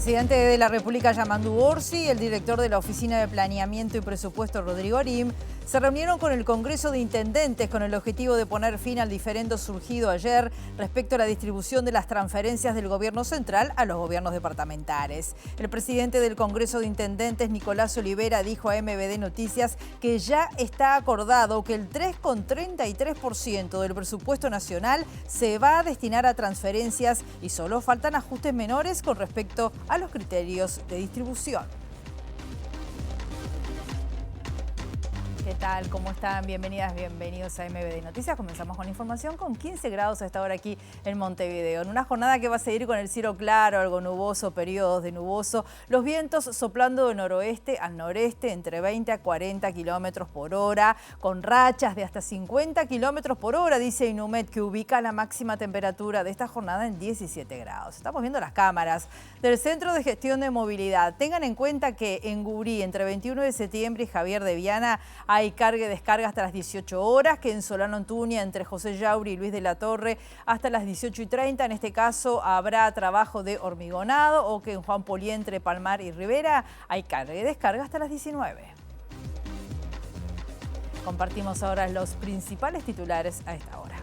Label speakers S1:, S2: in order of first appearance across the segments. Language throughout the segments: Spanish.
S1: presidente de la República, Yamandu Orsi, y el director de la Oficina de Planeamiento y Presupuesto, Rodrigo Arim, se reunieron con el Congreso de Intendentes con el objetivo de poner fin al diferendo surgido ayer respecto a la distribución de las transferencias del gobierno central a los gobiernos departamentales. El presidente del Congreso de Intendentes, Nicolás Olivera, dijo a MBD Noticias que ya está acordado que el 3,33% del presupuesto nacional se va a destinar a transferencias y solo faltan ajustes menores con respecto a los criterios de distribución. ¿Qué tal? ¿Cómo están? Bienvenidas, bienvenidos a MBD Noticias. Comenzamos con información con 15 grados a esta hora aquí en Montevideo. En una jornada que va a seguir con el cielo claro, algo nuboso, periodos de nuboso. Los vientos soplando de noroeste al noreste entre 20 a 40 kilómetros por hora, con rachas de hasta 50 kilómetros por hora, dice Inumet, que ubica la máxima temperatura de esta jornada en 17 grados. Estamos viendo las cámaras del Centro de Gestión de Movilidad. Tengan en cuenta que en Gurí, entre 21 de septiembre y Javier de Viana, hay carga y descarga hasta las 18 horas, que en Solano Antuña, entre José Yauri y Luis de la Torre, hasta las 18:30. En este caso habrá trabajo de hormigonado, o que en Juan Polié, entre Palmar y Rivera, hay carga y descarga hasta las 19. Compartimos ahora los principales titulares a esta hora.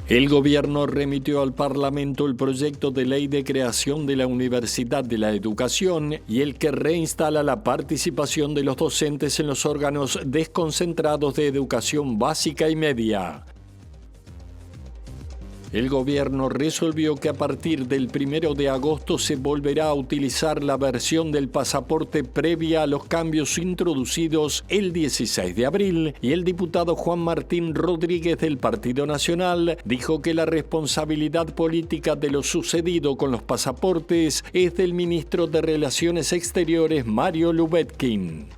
S2: El gobierno remitió al Parlamento el proyecto de ley de creación de la Universidad de la Educación y el que reinstala la participación de los docentes en los órganos desconcentrados de educación básica y media. El gobierno resolvió que a partir del 1 de agosto se volverá a utilizar la versión del pasaporte previa a los cambios introducidos el 16 de abril y el diputado Juan Martín Rodríguez del Partido Nacional dijo que la responsabilidad política de lo sucedido con los pasaportes es del ministro de Relaciones Exteriores, Mario Lubetkin.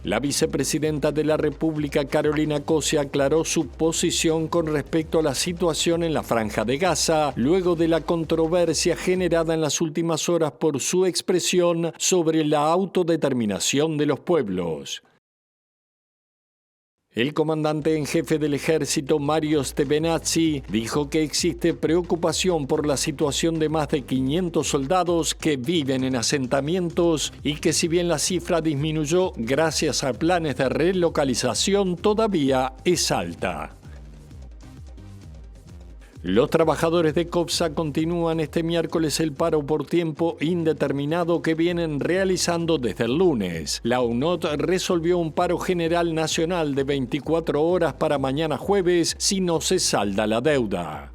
S2: La vicepresidenta de la República, Carolina Cose, aclaró su posición con respecto a la situación en la Franja de Gaza, luego de la controversia generada en las últimas horas por su expresión sobre la autodeterminación de los pueblos. El comandante en jefe del ejército, Mario Stevenazzi, dijo que existe preocupación por la situación de más de 500 soldados que viven en asentamientos y que si bien la cifra disminuyó gracias a planes de relocalización, todavía es alta. Los trabajadores de COPSA continúan este miércoles el paro por tiempo indeterminado que vienen realizando desde el lunes. La UNOT resolvió un paro general nacional de 24 horas para mañana jueves si no se salda la deuda.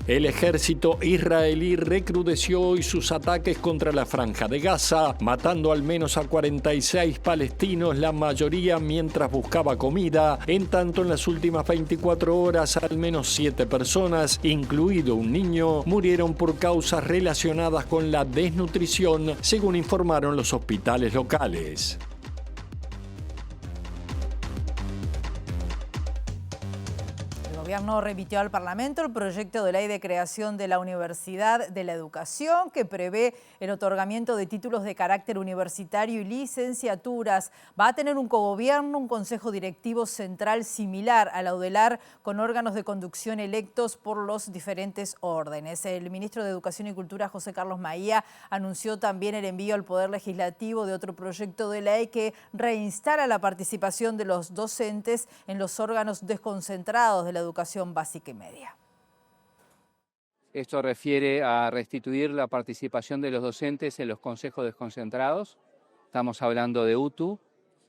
S2: El ejército israelí recrudeció hoy sus ataques contra la Franja de Gaza, matando al menos a 46 palestinos, la mayoría mientras buscaba comida. En tanto, en las últimas 24 horas, al menos 7 personas, incluido un niño, murieron por causas relacionadas con la desnutrición, según informaron los hospitales locales.
S1: El gobierno remitió al Parlamento el proyecto de ley de creación de la Universidad de la Educación, que prevé el otorgamiento de títulos de carácter universitario y licenciaturas. Va a tener un cogobierno, un consejo directivo central similar a la UDELAR, con órganos de conducción electos por los diferentes órdenes. El ministro de Educación y Cultura, José Carlos Maía, anunció también el envío al Poder Legislativo de otro proyecto de ley que reinstala la participación de los docentes en los órganos desconcentrados de la educación básica y media.
S3: Esto refiere a restituir la participación de los docentes en los consejos desconcentrados. Estamos hablando de UTU,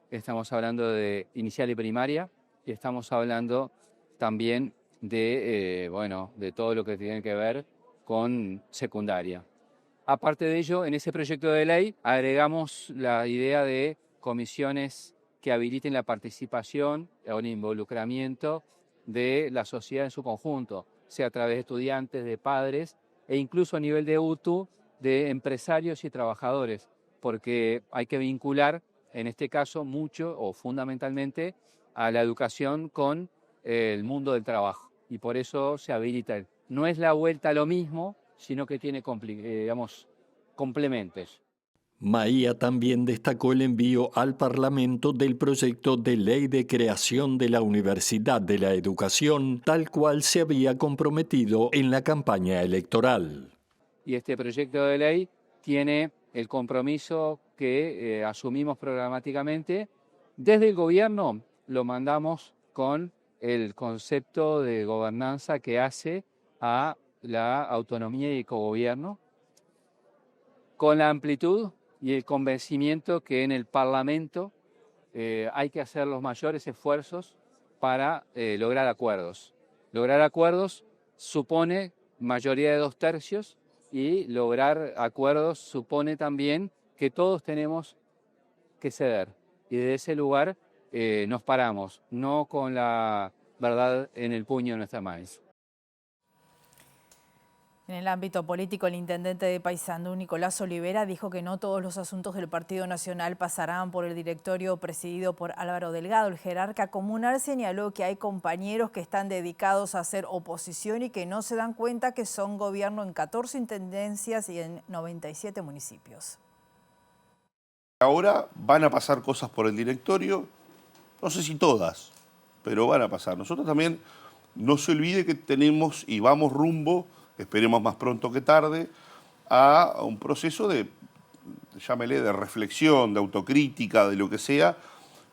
S3: estamos hablando de inicial y primaria, y estamos hablando también de todo lo que tiene que ver con secundaria. Aparte de ello, en ese proyecto de ley agregamos la idea de comisiones que habiliten la participación o el involucramiento de la sociedad en su conjunto, sea a través de estudiantes, de padres e incluso a nivel de UTU, de empresarios y trabajadores, porque hay que vincular, en este caso, mucho o fundamentalmente a la educación con el mundo del trabajo, y por eso se habilita. No es la vuelta a lo mismo, sino que tiene complementos.
S2: Maía también destacó el envío al Parlamento del proyecto de ley de creación de la Universidad de la Educación, tal cual se había comprometido en la campaña electoral.
S3: Y este proyecto de ley tiene el compromiso que asumimos programáticamente. Desde el gobierno lo mandamos con el concepto de gobernanza que hace a la autonomía y cogobierno, con la amplitud y el convencimiento que en el Parlamento hay que hacer los mayores esfuerzos para lograr acuerdos. Lograr acuerdos supone mayoría de 2/3 y lograr acuerdos supone también que todos tenemos que ceder. Y desde ese lugar nos paramos, no con la verdad en el puño de nuestra mano.
S1: En el ámbito político, el intendente de Paysandú, Nicolás Olivera, dijo que no todos los asuntos del Partido Nacional pasarán por el directorio presidido por Álvaro Delgado. El jerarca comunal señaló que hay compañeros que están dedicados a hacer oposición y que no se dan cuenta que son gobierno en 14 intendencias y en 97 municipios.
S4: Ahora van a pasar cosas por el directorio, no sé si todas, pero van a pasar. Nosotros también, no se olvide que tenemos y vamos rumbo, esperemos más pronto que tarde, a un proceso de, llámele, de reflexión, de autocrítica, de lo que sea,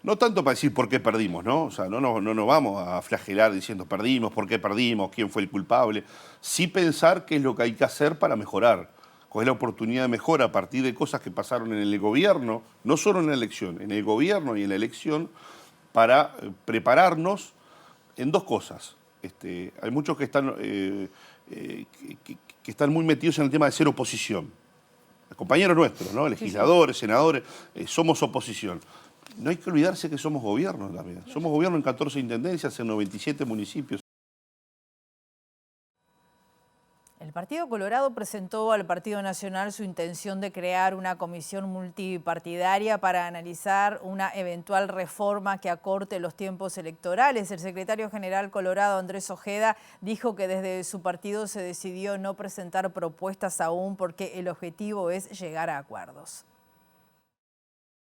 S4: no tanto para decir por qué perdimos, ¿no? O sea, no nos vamos a flagelar diciendo perdimos, por qué perdimos, quién fue el culpable. Sí pensar qué es lo que hay que hacer para mejorar, cuál es la oportunidad de mejora a partir de cosas que pasaron en el gobierno, no solo en la elección, en el gobierno y en la elección, para prepararnos en dos cosas. Hay muchos que están... que están muy metidos en el tema de ser oposición. Compañeros nuestros, ¿no? Legisladores, senadores, somos oposición. No hay que olvidarse que somos gobierno también. Somos gobierno en 14 intendencias, en 97 municipios.
S1: El Partido Colorado presentó al Partido Nacional su intención de crear una comisión multipartidaria para analizar una eventual reforma que acorte los tiempos electorales. El secretario general colorado, Andrés Ojeda, dijo que desde su partido se decidió no presentar propuestas aún porque el objetivo es llegar a acuerdos.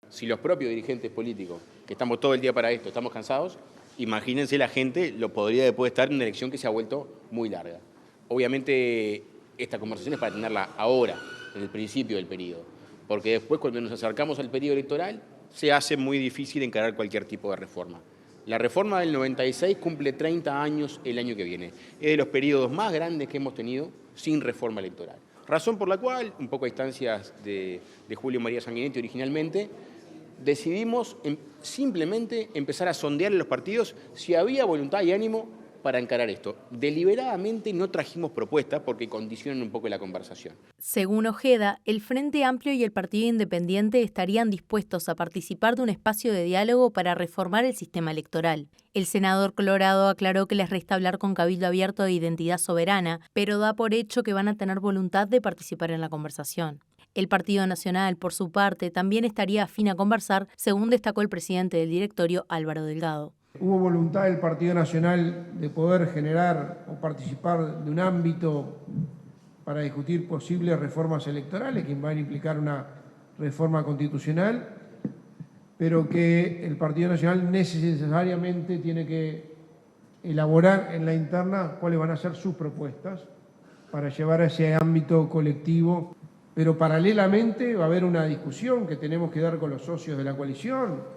S5: Si los propios dirigentes políticos, que estamos todo el día para esto, estamos cansados, imagínense la gente, lo podría después estar en una elección que se ha vuelto muy larga. Obviamente esta conversación es para tenerla ahora, en el principio del periodo, porque después cuando nos acercamos al periodo electoral se hace muy difícil encarar cualquier tipo de reforma. La reforma del 96 cumple 30 años el año que viene. Es de los periodos más grandes que hemos tenido sin reforma electoral. Razón por la cual, un poco a instancias de Julio María Sanguinetti originalmente, decidimos simplemente empezar a sondear en los partidos si había voluntad y ánimo para encarar esto. Deliberadamente no trajimos propuestas porque condicionan un poco la conversación.
S6: Según Ojeda, el Frente Amplio y el Partido Independiente estarían dispuestos a participar de un espacio de diálogo para reformar el sistema electoral. El senador colorado aclaró que les resta hablar con Cabildo Abierto de Identidad Soberana, pero da por hecho que van a tener voluntad de participar en la conversación. El Partido Nacional, por su parte, también estaría afín a conversar, según destacó el presidente del directorio, Álvaro Delgado.
S7: Hubo voluntad del Partido Nacional de poder generar o participar de un ámbito para discutir posibles reformas electorales que van a implicar una reforma constitucional, pero que el Partido Nacional necesariamente tiene que elaborar en la interna cuáles van a ser sus propuestas para llevar a ese ámbito colectivo. Pero paralelamente va a haber una discusión que tenemos que dar con los socios de la coalición.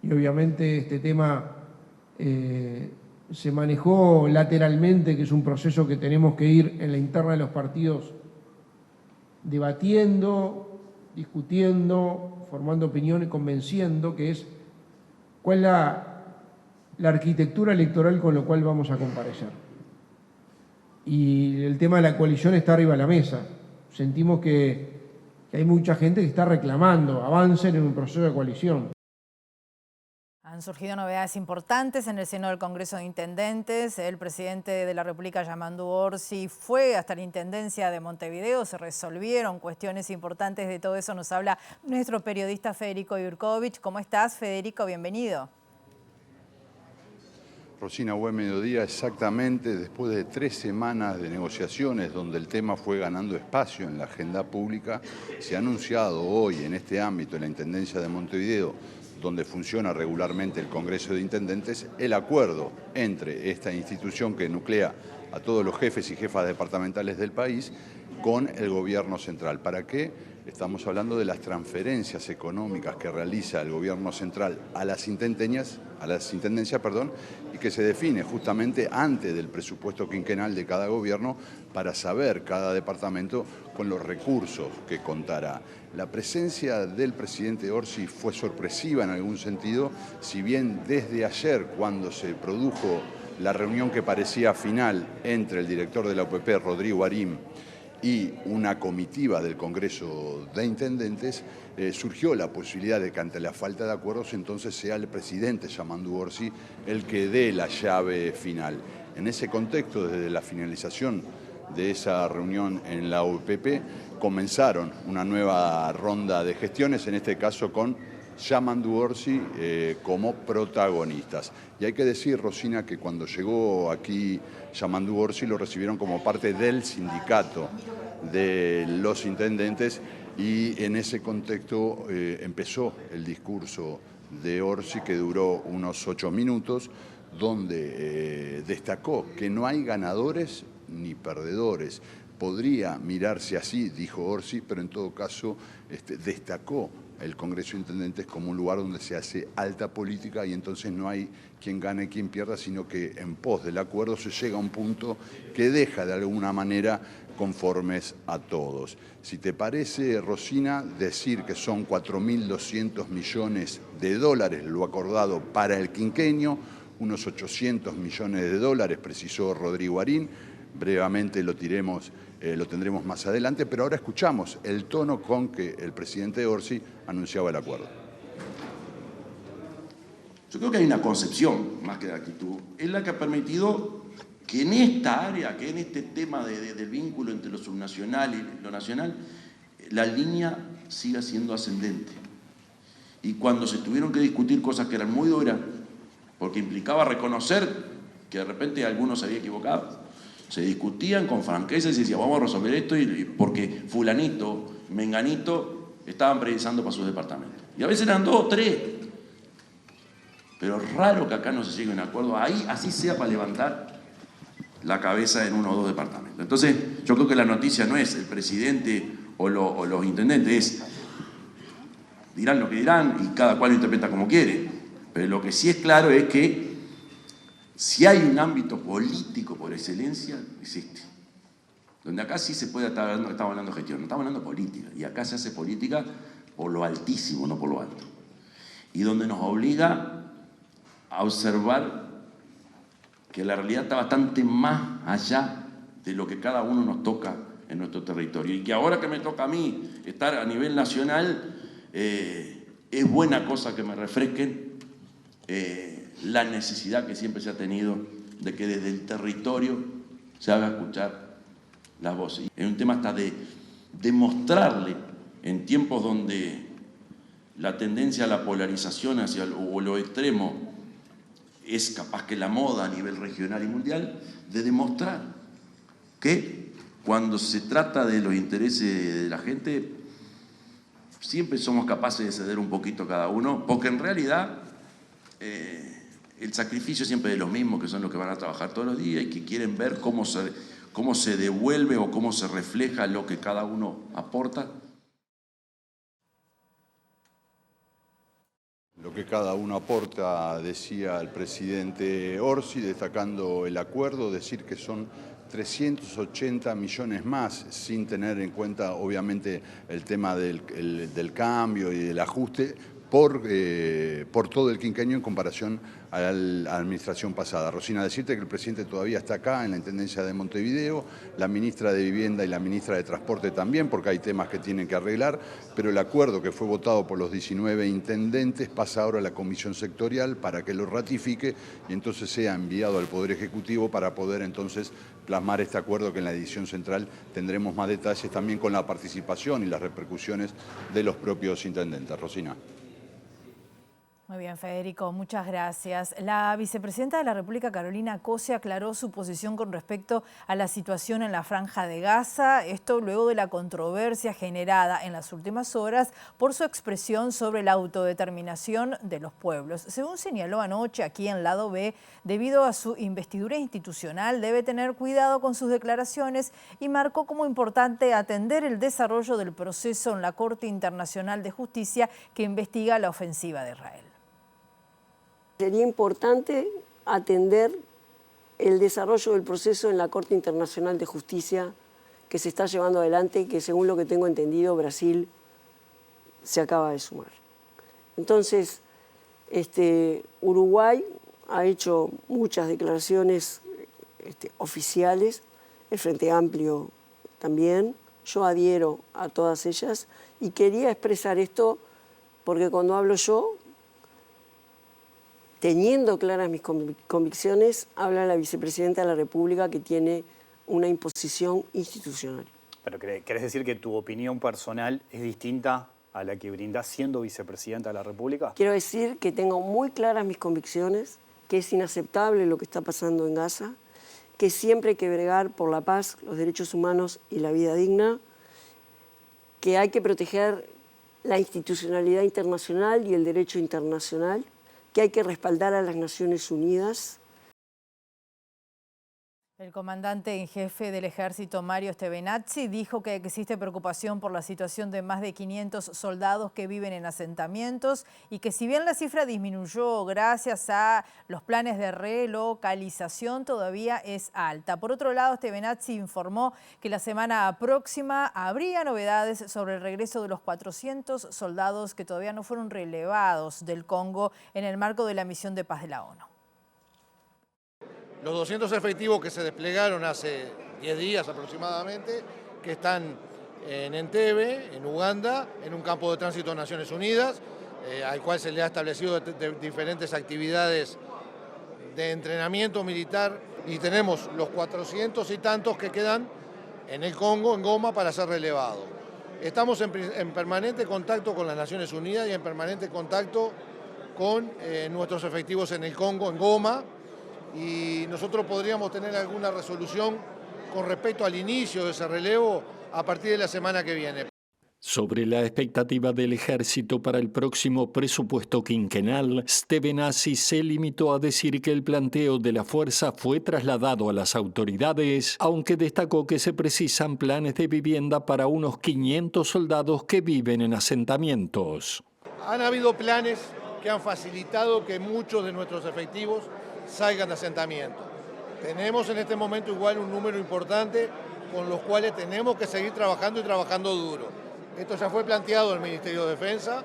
S7: Y obviamente este tema se manejó lateralmente, que es un proceso que tenemos que ir en la interna de los partidos debatiendo, discutiendo, formando opinión y convenciendo, que es cuál es la arquitectura electoral con la cual vamos a comparecer. Y el tema de la coalición está arriba de la mesa. Sentimos que hay mucha gente que está reclamando avancen en un proceso de coalición.
S1: Han surgido novedades importantes en el seno del Congreso de Intendentes. El presidente de la República, Yamandu Orsi, fue hasta la Intendencia de Montevideo. Se resolvieron cuestiones importantes. De todo eso nos habla nuestro periodista Federico Yurkovich. ¿Cómo estás, Federico? Bienvenido.
S8: Rosina, buen mediodía. Exactamente después de 3 semanas de negociaciones donde el tema fue ganando espacio en la agenda pública, se ha anunciado hoy en este ámbito, en la Intendencia de Montevideo, donde funciona regularmente el Congreso de Intendentes, el acuerdo entre esta institución que nuclea a todos los jefes y jefas departamentales del país con el gobierno central. ¿Para qué? Estamos hablando de las transferencias económicas que realiza el gobierno central a las intendencias, y que se define justamente antes del presupuesto quinquenal de cada gobierno para saber cada departamento con los recursos que contará. La presencia del presidente Orsi fue sorpresiva en algún sentido, si bien desde ayer, cuando se produjo la reunión que parecía final entre el director de la UPP, Rodrigo Arim, y una comitiva del Congreso de Intendentes, surgió la posibilidad de que ante la falta de acuerdos entonces sea el presidente Yamandu Orsi el que dé la llave final. En ese contexto, desde la finalización de esa reunión en la UPP, comenzaron una nueva ronda de gestiones, en este caso con Yamandu Orsi como protagonistas. Y hay que decir, Rosina, que cuando llegó aquí Yamandu Orsi lo recibieron como parte del sindicato de los intendentes y en ese contexto empezó el discurso de Orsi, que duró unos 8 minutos, donde destacó que no hay ganadores ni perdedores. Podría mirarse así, dijo Orsi, pero en todo caso destacó el Congreso de Intendentes como un lugar donde se hace alta política y entonces no hay quien gane y quien pierda, sino que en pos del acuerdo se llega a un punto que deja de alguna manera conformes a todos. Si te parece, Rosina, decir que son 4.200 millones de dólares lo acordado para el quinquenio, unos 800 millones de dólares, precisó Rodrigo Arín. Brevemente lo tendremos más adelante, pero ahora escuchamos el tono con que el presidente Orsi anunciaba el acuerdo.
S9: Yo creo que hay una concepción, más que de actitud, es la que ha permitido que en esta área, que en este tema del vínculo entre lo subnacional y lo nacional, la línea siga siendo ascendente. Y cuando se tuvieron que discutir cosas que eran muy duras, porque implicaba reconocer que de repente algunos se había equivocado, se discutían con franqueza y se decía, vamos a resolver esto porque fulanito, menganito, estaban precisando para sus departamentos. Y a veces eran 2 o 3. Pero es raro que acá no se llegue a un acuerdo, ahí así sea para levantar la cabeza en 1 o 2 departamentos. Entonces, yo creo que la noticia no es el presidente o los intendentes, dirán lo que dirán y cada cual lo interpreta como quiere. Pero lo que sí es claro es que si hay un ámbito político por excelencia, existe. Donde acá sí se puede estar hablando, estamos hablando de gestión, no estamos hablando de política. Y acá se hace política por lo altísimo, no por lo alto. Y donde nos obliga a observar que la realidad está bastante más allá de lo que cada uno nos toca en nuestro territorio. Y que ahora que me toca a mí estar a nivel nacional, es buena cosa que me refresquen la necesidad que siempre se ha tenido de que desde el territorio se haga escuchar las voces. Es un tema hasta de demostrarle en tiempos donde la tendencia a la polarización hacia lo extremo es capaz que la moda a nivel regional y mundial, de demostrar que cuando se trata de los intereses de la gente siempre somos capaces de ceder un poquito cada uno, porque en realidad el sacrificio siempre de los mismos, que son los que van a trabajar todos los días y que quieren ver cómo se devuelve o cómo se refleja lo que cada uno aporta.
S8: Lo que cada uno aporta, decía el presidente Orsi, destacando el acuerdo, decir que son 380 millones más, sin tener en cuenta obviamente el tema del cambio y del ajuste, por todo el quinquenio en comparación a la administración pasada. Rosina, decirte que el presidente todavía está acá en la Intendencia de Montevideo, la ministra de Vivienda y la ministra de Transporte también, porque hay temas que tienen que arreglar, pero el acuerdo que fue votado por los 19 intendentes pasa ahora a la comisión sectorial para que lo ratifique y entonces sea enviado al Poder Ejecutivo para poder entonces plasmar este acuerdo, que en la edición central tendremos más detalles también con la participación y las repercusiones de los propios intendentes. Rosina.
S1: Muy bien, Federico, muchas gracias. La vicepresidenta de la República, Carolina Cose, aclaró su posición con respecto a la situación en la Franja de Gaza, esto luego de la controversia generada en las últimas horas por su expresión sobre la autodeterminación de los pueblos. Según señaló anoche aquí en Lado B, debido a su investidura institucional, debe tener cuidado con sus declaraciones y marcó como importante atender el desarrollo del proceso en la Corte Internacional de Justicia que investiga la ofensiva de Israel.
S10: Sería importante atender el desarrollo del proceso en la Corte Internacional de Justicia que se está llevando adelante, que según lo que tengo entendido, Brasil se acaba de sumar. Entonces, Uruguay ha hecho muchas declaraciones oficiales, el Frente Amplio también, yo adhiero a todas ellas y quería expresar esto porque cuando hablo yo, teniendo claras mis convicciones, habla la vicepresidenta de la República que tiene una imposición institucional.
S11: Pero ¿querés decir que tu opinión personal es distinta a la que brindás siendo vicepresidenta de la República?
S10: Quiero decir que tengo muy claras mis convicciones, que es inaceptable lo que está pasando en Gaza, que siempre hay que bregar por la paz, los derechos humanos y la vida digna, que hay que proteger la institucionalidad internacional y el derecho internacional, que hay que respaldar a las Naciones Unidas.
S1: El comandante en jefe del ejército, Mario Stevenazzi, dijo que existe preocupación por la situación de más de 500 soldados que viven en asentamientos y que si bien la cifra disminuyó gracias a los planes de relocalización, todavía es alta. Por otro lado, Stevenazzi informó que la semana próxima habría novedades sobre el regreso de los 400 soldados que todavía no fueron relevados del Congo en el marco de la misión de paz de la ONU.
S12: Los 200 efectivos que se desplegaron hace 10 días aproximadamente, que están en Entebbe, en Uganda, en un campo de tránsito de Naciones Unidas, al cual se le ha establecido diferentes actividades de entrenamiento militar, y tenemos los 400 y tantos que quedan en el Congo, en Goma, para ser relevados. Estamos en permanente contacto con las Naciones Unidas y en permanente contacto con nuestros efectivos en el Congo, en Goma, y nosotros podríamos tener alguna resolución con respecto al inicio de ese relevo a partir de la semana que viene.
S2: Sobre la expectativa del ejército para el próximo presupuesto quinquenal, Stevenazzi se limitó a decir que el planteo de la fuerza fue trasladado a las autoridades, aunque destacó que se precisan planes de vivienda para unos 500 soldados que viven en asentamientos.
S12: Han habido planes que han facilitado que muchos de nuestros efectivos salgan de asentamiento. Tenemos en este momento igual un número importante con los cuales tenemos que seguir trabajando y trabajando duro. Esto ya fue planteado al Ministerio de Defensa.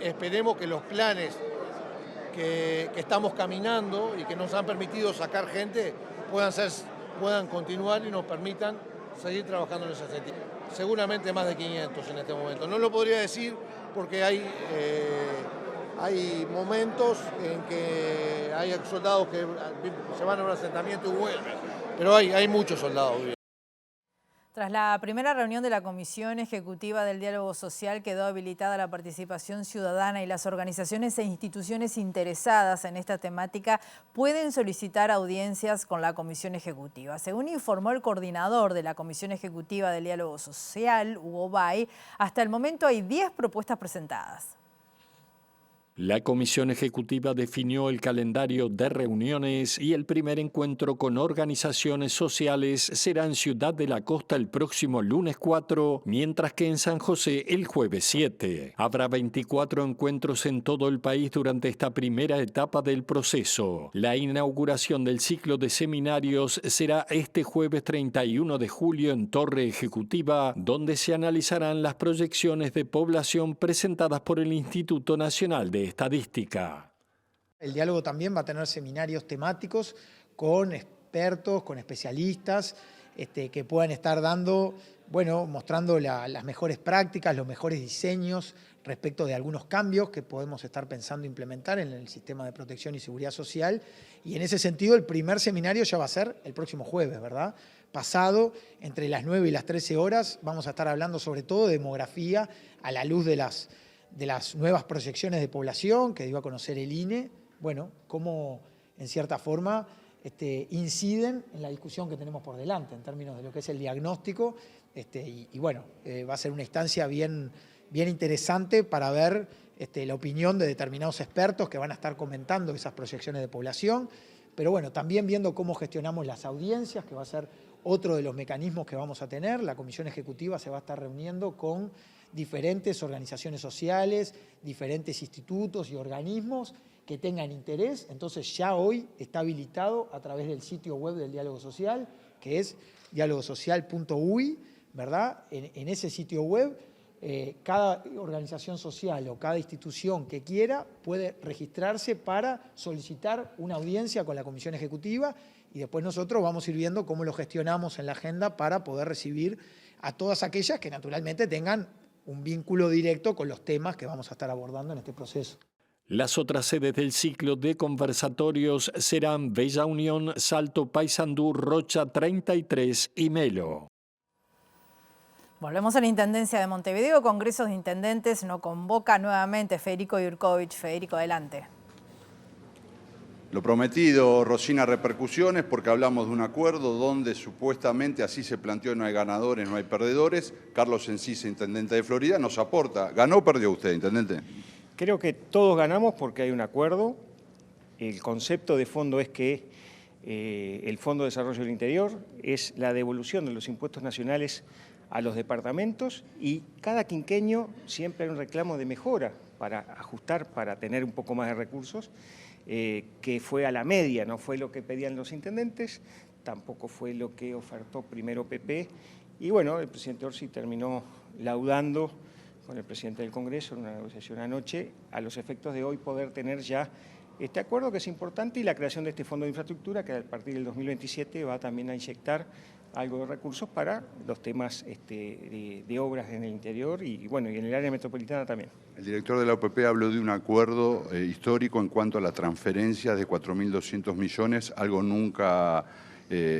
S12: Esperemos que los planes que estamos caminando y que nos han permitido sacar gente puedan continuar y nos permitan seguir trabajando en ese sentido. Seguramente más de 500 en este momento. No lo podría decir porque hay momentos en que hay soldados que se van a un asentamiento y vuelven, pero hay muchos soldados.
S1: Tras la primera reunión de la Comisión Ejecutiva del Diálogo Social, quedó habilitada la participación ciudadana y las organizaciones e instituciones interesadas en esta temática pueden solicitar audiencias con la Comisión Ejecutiva. Según informó el coordinador de la Comisión Ejecutiva del Diálogo Social, Hugo Bay, hasta el momento hay 10 propuestas presentadas.
S2: La Comisión Ejecutiva definió el calendario de reuniones y el primer encuentro con organizaciones sociales será en Ciudad de la Costa el próximo lunes 4, mientras que en San José el jueves 7. Habrá 24 encuentros en todo el país durante esta primera etapa del proceso. La inauguración del ciclo de seminarios será este jueves 31 de julio en Torre Ejecutiva, donde se analizarán las proyecciones de población presentadas por el Instituto Nacional de Estadística.
S13: El diálogo también va a tener seminarios temáticos con expertos, con especialistas que puedan estar mostrando las mejores prácticas, los mejores diseños respecto de algunos cambios que podemos estar pensando implementar en el sistema de protección y seguridad social. Y en ese sentido, el primer seminario ya va a ser el próximo jueves, ¿verdad? Pasado, entre las 9 y las 13 horas, vamos a estar hablando sobre todo de demografía a la luz de de las nuevas proyecciones de población que dio a conocer el INE, bueno, cómo en cierta forma inciden en la discusión que tenemos por delante en términos de lo que es el diagnóstico, y bueno, va a ser una instancia bien interesante para ver la opinión de determinados expertos que van a estar comentando esas proyecciones de población, pero bueno, también viendo cómo gestionamos las audiencias, que va a ser otro de los mecanismos que vamos a tener. La Comisión Ejecutiva se va a estar reuniendo con diferentes organizaciones sociales, diferentes institutos y organismos que tengan interés. Entonces ya hoy está habilitado a través del sitio web del Diálogo Social, que es dialogosocial.uy, ¿verdad? En ese sitio web, cada organización social o cada institución que quiera puede registrarse para solicitar una audiencia con la Comisión Ejecutiva, y después nosotros vamos a ir viendo cómo lo gestionamos en la agenda para poder recibir a todas aquellas que naturalmente tengan un vínculo directo con los temas que vamos a estar abordando en este proceso.
S2: Las otras sedes del ciclo de conversatorios serán Bella Unión, Salto, Paysandú, Rocha 33 y Melo.
S1: Volvemos a la Intendencia de Montevideo. Congresos de Intendentes no convoca nuevamente Federico Jurkovic. Federico, adelante.
S8: Lo prometido, Rosina, repercusiones, porque hablamos de un acuerdo donde supuestamente así se planteó: no hay ganadores, no hay perdedores. Carlos Encisa, intendente de Florida, nos aporta. ¿Ganó o perdió usted, intendente?
S14: Creo que todos ganamos porque hay un acuerdo. El concepto de fondo es que el Fondo de Desarrollo del Interior es la devolución de los impuestos nacionales a los departamentos, y cada quinquenio siempre hay un reclamo de mejora para ajustar, para tener un poco más de recursos, que fue a la media, no fue lo que pedían los intendentes, tampoco fue lo que ofertó primero PP, y bueno, el presidente Orsi terminó laudando con el presidente del Congreso en una negociación anoche, a los efectos de hoy poder tener ya este acuerdo, que es importante, y la creación de este fondo de infraestructura que a partir del 2027 va también a inyectar algo de recursos para los temas de obras en el interior y bueno, y en el área metropolitana también.
S8: El director de la OPP habló de un acuerdo histórico en cuanto a la transferencia de 4.200 millones, algo nunca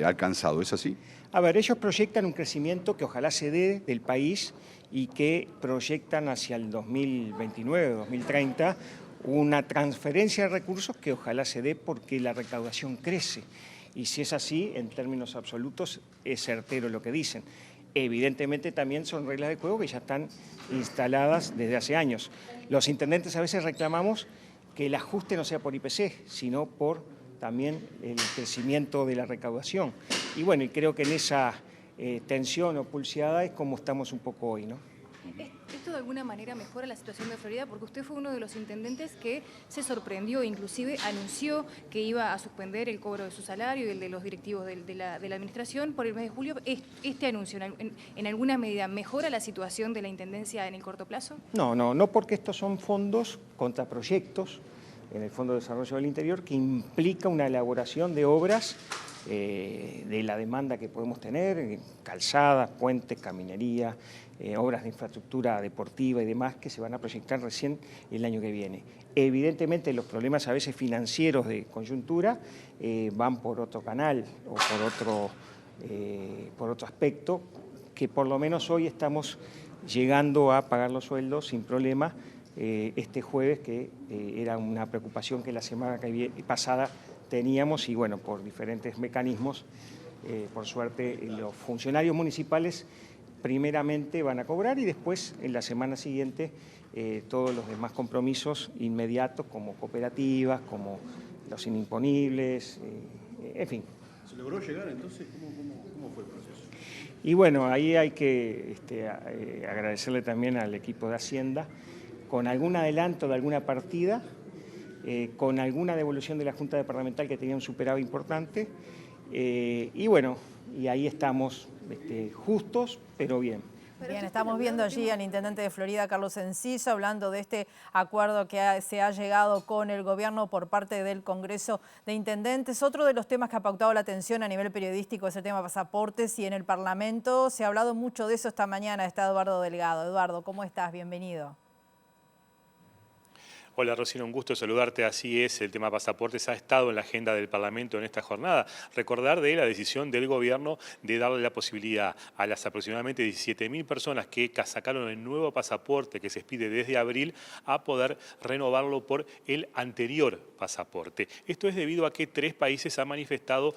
S8: alcanzado. ¿Es así?
S14: A ver, ellos proyectan un crecimiento que ojalá se dé del país y que proyectan hacia el 2029, 2030, una transferencia de recursos que ojalá se dé porque la recaudación crece. Y si es así, en términos absolutos, es certero lo que dicen. Evidentemente también son reglas de juego que ya están instaladas desde hace años. Los intendentes a veces reclamamos que el ajuste no sea por IPC, sino por también el crecimiento de la recaudación. Y bueno, y creo que en esa tensión o pulseada es como estamos un poco hoy, ¿no?
S15: ¿Esto de alguna manera mejora la situación de Florida? Porque usted fue uno de los intendentes que se sorprendió, inclusive anunció que iba a suspender el cobro de su salario y el de los directivos de la administración por el mes de julio. ¿Este anuncio en alguna medida mejora la situación de la intendencia en el corto plazo?
S14: No, porque estos son fondos contra proyectos en el Fondo de Desarrollo del Interior que implica una elaboración de obras de la demanda que podemos tener, calzadas, puentes, caminería, obras de infraestructura deportiva y demás que se van a proyectar recién el año que viene. Evidentemente los problemas a veces financieros de coyuntura van por otro canal o por otro aspecto, que por lo menos hoy estamos llegando a pagar los sueldos sin problema este jueves, que era una preocupación que la semana pasada teníamos, y bueno, por diferentes mecanismos, por suerte los funcionarios municipales primeramente van a cobrar y después en la semana siguiente todos los demás compromisos inmediatos como cooperativas, como los inimponibles, en fin.
S16: ¿Se logró llegar entonces? ¿Cómo fue el proceso?
S14: Y bueno, ahí hay que agradecerle también al equipo de Hacienda, con algún adelanto de alguna partida, con alguna devolución de la Junta Departamental que tenía un superávit importante, y bueno, y ahí estamos justos, pero bien.
S1: Bien, estamos viendo allí al intendente de Florida, Carlos Encisa, hablando de este acuerdo que se ha llegado con el gobierno por parte del Congreso de Intendentes. Otro de los temas que ha pautado la atención a nivel periodístico es el tema pasaportes, y en el Parlamento se ha hablado mucho de eso esta mañana. Está Eduardo Delgado. Eduardo, ¿cómo estás? Bienvenido.
S17: Hola Rosina, un gusto saludarte. Así es, el tema pasaportes ha estado en la agenda del Parlamento en esta jornada. Recordar de la decisión del gobierno de darle la posibilidad a las aproximadamente 17.000 personas que sacaron el nuevo pasaporte que se expide desde abril a poder renovarlo por el anterior pasaporte. Esto es debido a que 3 países han manifestado,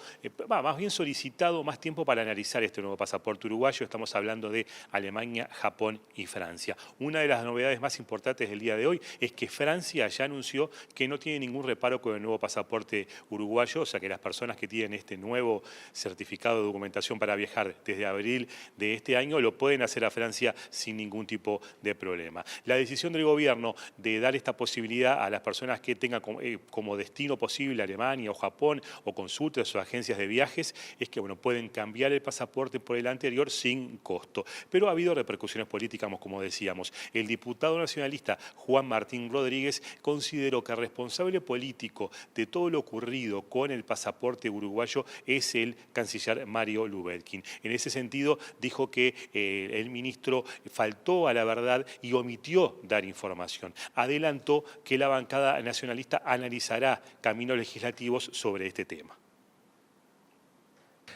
S17: más bien solicitado más tiempo para analizar este nuevo pasaporte uruguayo. Estamos hablando de Alemania, Japón y Francia. Una de las novedades más importantes del día de hoy es que Francia ya anunció que no tiene ningún reparo con el nuevo pasaporte uruguayo, o sea que las personas que tienen este nuevo certificado de documentación para viajar desde abril de este año lo pueden hacer a Francia sin ningún tipo de problema. La decisión del gobierno de dar esta posibilidad a las personas que tengan como destino posible Alemania o Japón o consultas o agencias de viajes es que pueden cambiar el pasaporte por el anterior sin costo. Pero ha habido repercusiones políticas, como decíamos. El diputado nacionalista Juan Martín Rodríguez consideró que el responsable político de todo lo ocurrido con el pasaporte uruguayo es el canciller Mario Lubelkin. En ese sentido, dijo que el ministro faltó a la verdad y omitió dar información. Adelantó que la bancada nacionalista analizará caminos legislativos sobre este tema.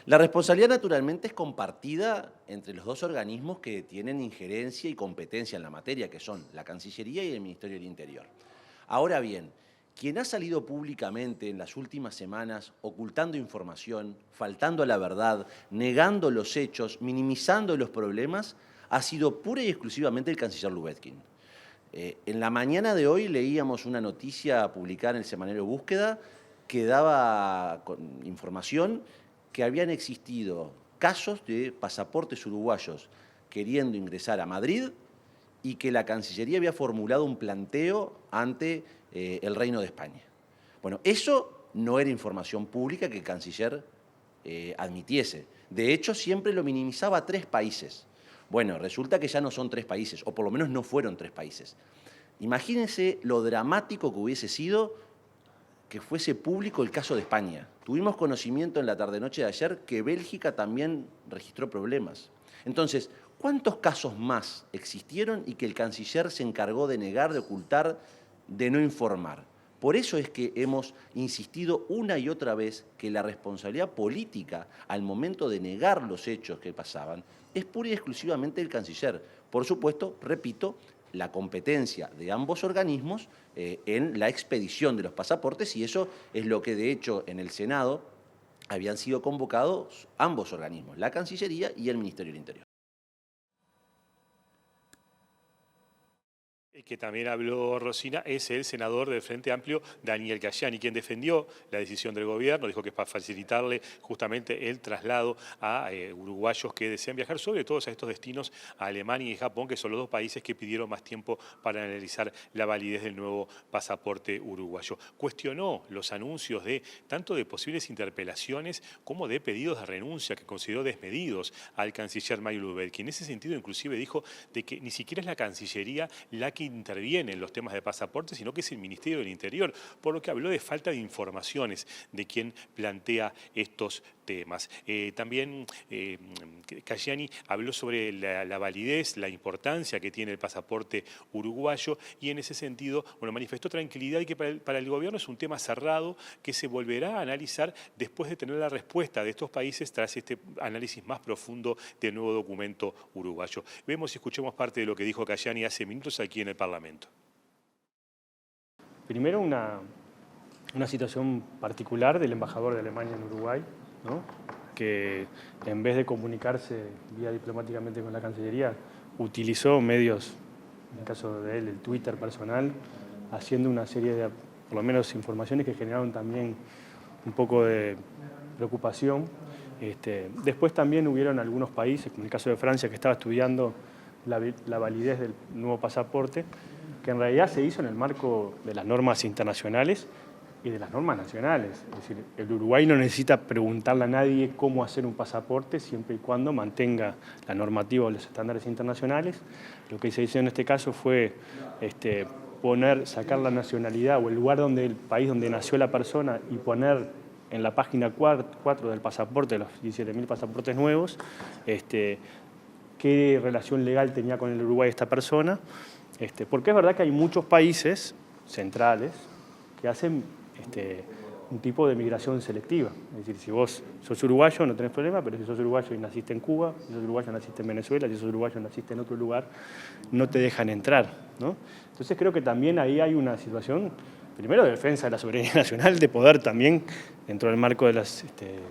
S18: La responsabilidad naturalmente es compartida entre los dos organismos que tienen injerencia y competencia en la materia, que son la Cancillería y el Ministerio del Interior. Ahora bien, quien ha salido públicamente en las últimas semanas ocultando información, faltando a la verdad, negando los hechos, minimizando los problemas, ha sido pura y exclusivamente el canciller Lubelkin. En la mañana de hoy leíamos una noticia publicada en el semanario Búsqueda que daba información que habían existido casos de pasaportes uruguayos queriendo ingresar a Madrid y que la Cancillería había formulado un planteo ante el Reino de España. Bueno, eso no era información pública que el canciller admitiese. De hecho, siempre lo minimizaba a 3 países. Bueno, resulta que ya no son 3 países, o por lo menos no fueron 3 países. Imagínense lo dramático que hubiese sido que fuese público el caso de España. Tuvimos conocimiento en la tarde-noche de ayer que Bélgica también registró problemas. Entonces, ¿cuántos casos más existieron y que el canciller se encargó de negar, de ocultar, de no informar? Por eso es que hemos insistido una y otra vez que la responsabilidad política al momento de negar los hechos que pasaban es pura y exclusivamente del canciller. Por supuesto, repito, la competencia de ambos organismos en la expedición de los pasaportes, y eso es lo que de hecho en el Senado habían sido convocados ambos organismos, la Cancillería y el Ministerio del Interior.
S17: El que también habló Rosina es el senador del Frente Amplio, Daniel Cayani, quien defendió la decisión del gobierno, dijo que es para facilitarle justamente el traslado a uruguayos que desean viajar, sobre todo a estos destinos, a Alemania y Japón, que son los 2 países que pidieron más tiempo para analizar la validez del nuevo pasaporte uruguayo. Cuestionó los anuncios tanto de posibles interpelaciones como de pedidos de renuncia que consideró desmedidos al canciller Mario Lubelkin. En ese sentido, inclusive dijo de que ni siquiera es la Cancillería la que interviene en los temas de pasaporte, sino que es el Ministerio del Interior, por lo que habló de falta de informaciones de quien plantea estos temas. También Cayani habló sobre la validez, la importancia que tiene el pasaporte uruguayo y en ese sentido manifestó tranquilidad y que para el gobierno es un tema cerrado que se volverá a analizar después de tener la respuesta de estos países tras este análisis más profundo del nuevo documento uruguayo. Vemos y escuchemos parte de lo que dijo Cayani hace minutos aquí en el Parlamento.
S19: Primero una situación particular del embajador de Alemania en Uruguay, ¿no? Que en vez de comunicarse vía diplomáticamente con la Cancillería, utilizó medios, en el caso de él, el Twitter personal, haciendo una serie de, por lo menos, informaciones que generaron también un poco de preocupación. Después también hubieron algunos países, como en el caso de Francia, que estaba estudiando la validez del nuevo pasaporte, que en realidad se hizo en el marco de las normas internacionales y de las normas nacionales. Es decir, el Uruguay no necesita preguntarle a nadie cómo hacer un pasaporte siempre y cuando mantenga la normativa o los estándares internacionales. Lo que se hizo en este caso fue sacar la nacionalidad o el lugar el país donde nació la persona y poner en la página 4 del pasaporte, de los 17.000 pasaportes nuevos, qué relación legal tenía con el Uruguay esta persona, porque es verdad que hay muchos países, centrales que hacen un tipo de migración selectiva. Es decir, si vos sos uruguayo no tenés problema, pero si sos uruguayo y naciste en Cuba, si sos uruguayo y naciste en Venezuela, si sos uruguayo y naciste en otro lugar, no te dejan entrar, ¿no? Entonces creo que también ahí hay una situación, primero de defensa de la soberanía nacional, de poder también, dentro del marco de la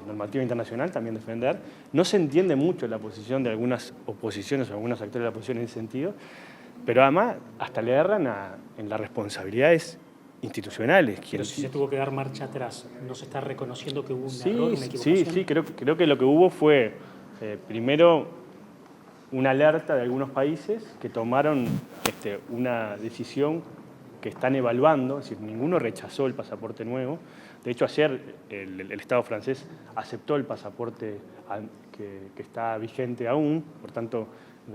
S19: normativa internacional, también defender. No se entiende mucho la posición de algunas oposiciones o algunos actores de la oposición en ese sentido, pero además hasta le erran en las responsabilidades institucionales.
S20: Pero si se tuvo que dar marcha atrás, ¿no se está reconociendo que hubo un error, una equivocación?
S19: Sí, creo que lo que hubo fue, primero, una alerta de algunos países que tomaron una decisión que están evaluando, es decir, ninguno rechazó el pasaporte nuevo. De hecho, ayer el Estado francés aceptó el pasaporte que está vigente aún, por tanto,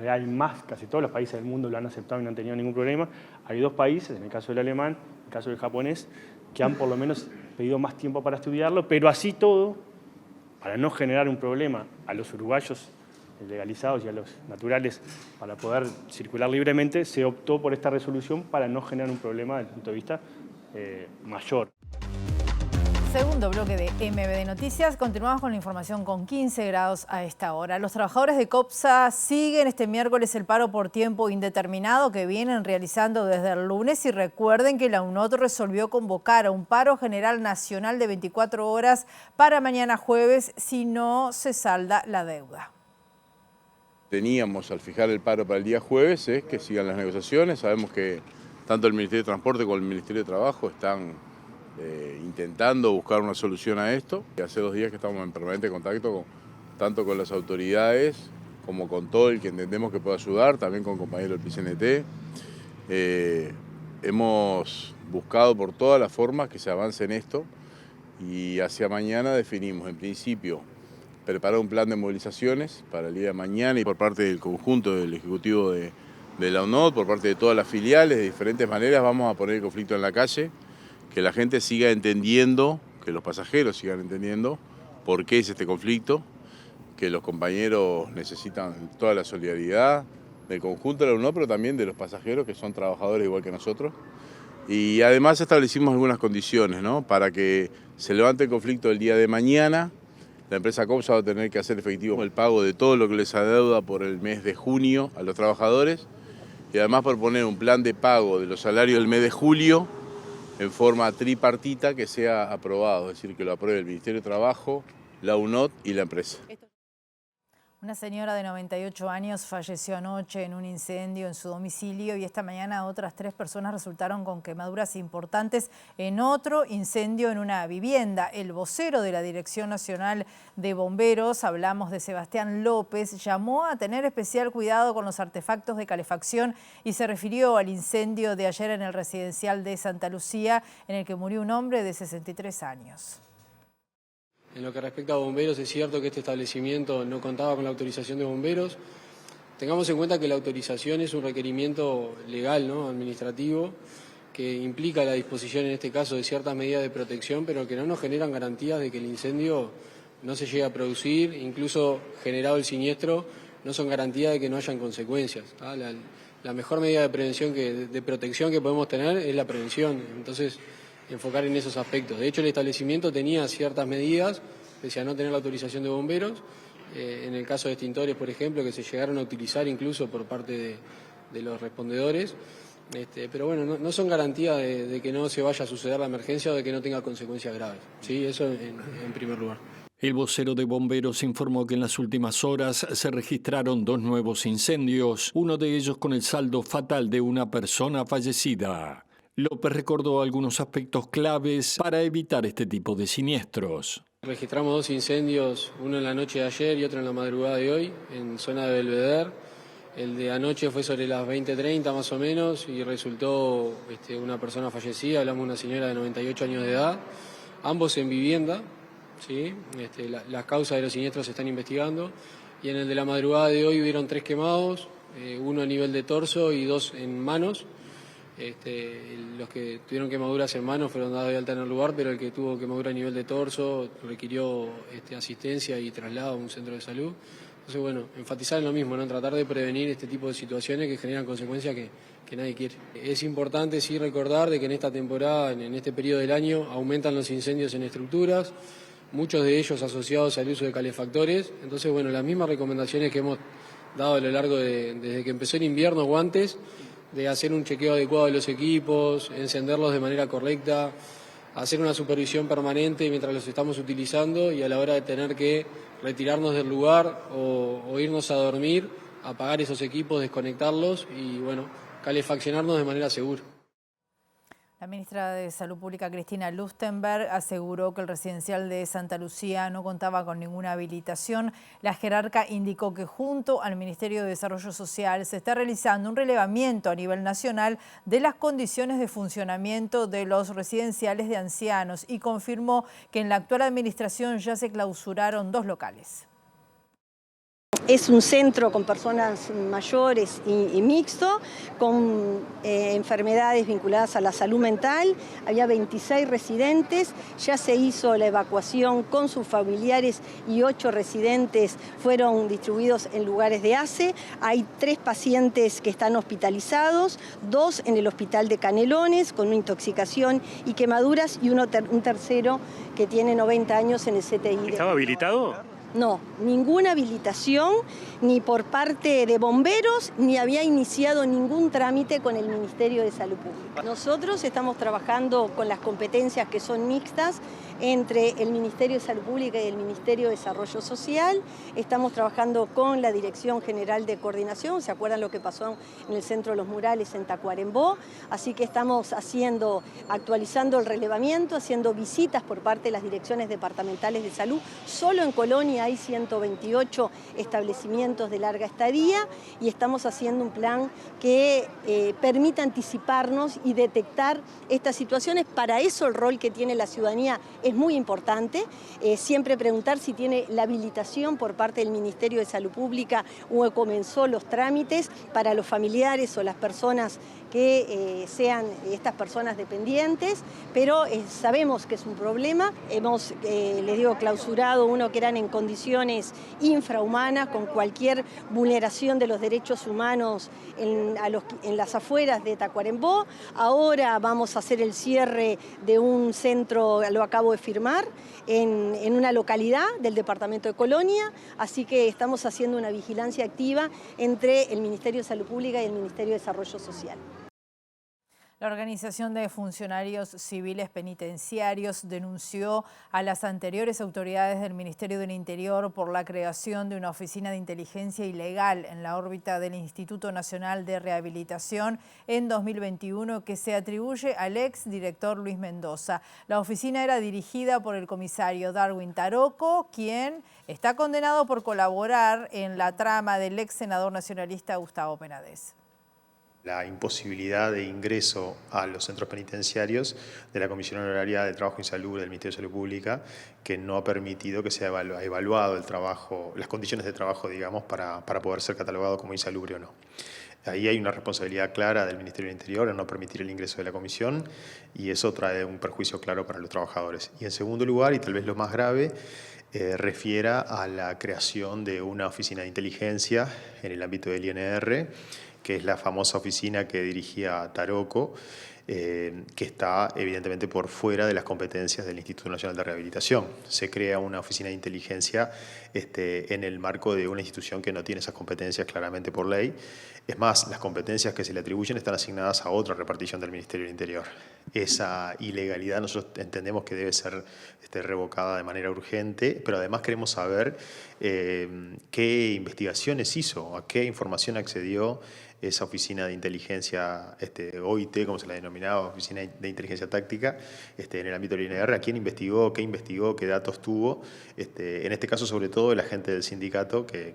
S19: hay más, casi todos los países del mundo lo han aceptado y no han tenido ningún problema. Hay 2 países, en el caso del alemán, en el caso del japonés, que han por lo menos pedido más tiempo para estudiarlo, pero así todo, para no generar un problema a los uruguayos legalizados y a los naturales para poder circular libremente, se optó por esta resolución para no generar un problema desde el punto de vista mayor.
S1: Segundo bloque de MBD Noticias. Continuamos con la información con 15 grados a esta hora. Los trabajadores de COPSA siguen este miércoles el paro por tiempo indeterminado que vienen realizando desde el lunes y recuerden que la UNOT resolvió convocar a un paro general nacional de 24 horas para mañana jueves si no se salda la deuda.
S21: Teníamos al fijar el paro para el día jueves es que sigan las negociaciones. Sabemos que tanto el Ministerio de Transporte como el Ministerio de Trabajo están intentando buscar una solución a esto. Y hace 2 días que estamos en permanente contacto tanto con las autoridades como con todo el que entendemos que pueda ayudar, también con compañeros del PCNT. Hemos buscado por todas las formas que se avance en esto y hacia mañana definimos, en principio, preparar un plan de movilizaciones para el día de mañana y por parte del conjunto del Ejecutivo de la UNOT, por parte de todas las filiales, de diferentes maneras vamos a poner el conflicto en la calle, que la gente siga entendiendo, que los pasajeros sigan entendiendo por qué es este conflicto, que los compañeros necesitan toda la solidaridad del conjunto de la UNOT, pero también de los pasajeros que son trabajadores igual que nosotros. Y además establecimos algunas condiciones, ¿no? Para que se levante el conflicto el día de mañana. La empresa COPSA va a tener que hacer efectivo el pago de todo lo que les adeuda por el mes de junio a los trabajadores y además proponer un plan de pago de los salarios del mes de julio en forma tripartita que sea aprobado, es decir, que lo apruebe el Ministerio de Trabajo, la UNOT y la empresa.
S1: Una señora de 98 años falleció anoche en un incendio en su domicilio y esta mañana otras 3 personas resultaron con quemaduras importantes en otro incendio en una vivienda. El vocero de la Dirección Nacional de Bomberos, hablamos de Sebastián López, llamó a tener especial cuidado con los artefactos de calefacción y se refirió al incendio de ayer en el residencial de Santa Lucía en el que murió un hombre de 63 años.
S22: En lo que respecta a bomberos, es cierto que este establecimiento no contaba con la autorización de bomberos. Tengamos en cuenta que la autorización es un requerimiento legal, ¿no? Administrativo, que implica la disposición en este caso de ciertas medidas de protección, pero que no nos generan garantías de que el incendio no se llegue a producir, incluso generado el siniestro, no son garantías de que no hayan consecuencias. La mejor medida de prevención de protección que podemos tener es la prevención. Entonces, enfocar en esos aspectos. De hecho, el establecimiento tenía ciertas medidas, pese a no tener la autorización de bomberos, en el caso de extintores, por ejemplo, que se llegaron a utilizar incluso por parte de los respondedores, pero bueno, no son garantías de que no se vaya a suceder la emergencia o de que no tenga consecuencias graves. Sí, eso en primer lugar.
S2: El vocero de bomberos informó que en las últimas horas se registraron 2 nuevos incendios, uno de ellos con el saldo fatal de una persona fallecida. López recordó algunos aspectos claves para evitar este tipo de siniestros.
S22: Registramos 2 incendios, uno en la noche de ayer y otro en la madrugada de hoy, en zona de Belvedere. El de anoche fue sobre las 20:30 más o menos y resultó una persona fallecida, hablamos de una señora de 98 años de edad, ambos en vivienda, ¿sí? Las causas de los siniestros se están investigando. Y en el de la madrugada de hoy hubieron 3 quemados, uno a nivel de torso y 2 en manos. Los que tuvieron quemaduras en manos fueron dados de alta en el lugar, pero el que tuvo quemadura a nivel de torso requirió asistencia y traslado a un centro de salud. Entonces, bueno, enfatizar en lo mismo, ¿no? Tratar de prevenir este tipo de situaciones que generan consecuencias que que nadie quiere. Es importante sí recordar de que en esta temporada, en este periodo del año, aumentan los incendios en estructuras, muchos de ellos asociados al uso de calefactores. Entonces, bueno, las mismas recomendaciones que hemos dado a lo largo desde que empezó el invierno o antes, de hacer un chequeo adecuado de los equipos, encenderlos de manera correcta, hacer una supervisión permanente mientras los estamos utilizando y a la hora de tener que retirarnos del lugar o irnos a dormir, apagar esos equipos, desconectarlos y, bueno, calefaccionarnos de manera segura.
S1: La ministra de Salud Pública, Cristina Lustenberg, aseguró que el residencial de Santa Lucía no contaba con ninguna habilitación. La jerarca indicó que junto al Ministerio de Desarrollo Social se está realizando un relevamiento a nivel nacional de las condiciones de funcionamiento de los residenciales de ancianos y confirmó que en la actual administración ya se clausuraron 2 locales.
S3: Es un centro con personas mayores y mixto, con enfermedades vinculadas a la salud mental. Había 26 residentes, ya se hizo la evacuación con sus familiares y 8 residentes fueron distribuidos en lugares de ACE. Hay 3 pacientes que están hospitalizados, 2 en el hospital de Canelones con una intoxicación y quemaduras y un tercero que tiene 90 años en el CTI.
S19: ¿Estaba habilitado?
S3: No, ninguna habilitación, ni por parte de bomberos, ni había iniciado ningún trámite con el Ministerio de Salud Pública. Nosotros estamos trabajando con las competencias que son mixtas entre el Ministerio de Salud Pública y el Ministerio de Desarrollo Social. Estamos trabajando con la Dirección General de Coordinación, ¿se acuerdan lo que pasó en el Centro de los Murales en Tacuarembó? Así que estamos actualizando el relevamiento, haciendo visitas por parte de las direcciones departamentales de salud. Solo en Colonia hay 128 establecimientos de larga estadía y estamos haciendo un plan que permita anticiparnos y detectar estas situaciones. Para eso el rol que tiene la ciudadanía es muy importante. Siempre preguntar si tiene la habilitación por parte del Ministerio de Salud Pública o comenzó los trámites para los familiares o las personas que sean estas personas dependientes, pero sabemos que es un problema. Hemos, les digo, clausurado uno que eran en condiciones infrahumanas, con cualquier vulneración de los derechos humanos en las afueras de Tacuarembó. Ahora vamos a hacer el cierre de un centro, lo acabo de firmar, en una localidad del departamento de Colonia, así que estamos haciendo una vigilancia activa entre el Ministerio de Salud Pública y el Ministerio de Desarrollo Social.
S1: La Organización de Funcionarios Civiles Penitenciarios denunció a las anteriores autoridades del Ministerio del Interior por la creación de una oficina de inteligencia ilegal en la órbita del Instituto Nacional de Rehabilitación en 2021 que se atribuye al ex director Luis Mendoza. La oficina era dirigida por el comisario Darwin Taroco, quien está condenado por colaborar en la trama del ex senador nacionalista Gustavo Penades.
S4: La imposibilidad de ingreso a los centros penitenciarios de la Comisión Honoraria de Trabajo y Salud del Ministerio de Salud Pública, que no ha permitido que sea evaluado el trabajo, las condiciones de trabajo, digamos, para poder ser catalogado como insalubre o no. Ahí hay una responsabilidad clara del Ministerio del Interior en no permitir el ingreso de la comisión y eso trae un perjuicio claro para los trabajadores. Y en segundo lugar, y tal vez lo más grave, refiera a la creación de una oficina de inteligencia en el ámbito del INR, que es la famosa oficina que dirigía Taroco, que está evidentemente por fuera de las competencias del Instituto Nacional de Rehabilitación. Se crea una oficina de inteligencia en el marco de una institución que no tiene esas competencias claramente por ley. Es más, las competencias que se le atribuyen están asignadas a otra repartición del Ministerio del Interior. Esa ilegalidad nosotros entendemos que debe ser revocada de manera urgente, pero además queremos saber qué investigaciones hizo, a qué información accedió esa oficina de inteligencia, OIT, como se la denominaba, Oficina de Inteligencia Táctica, en el ámbito del INR, a quién investigó, qué datos tuvo, en este caso sobre todo la gente del sindicato, que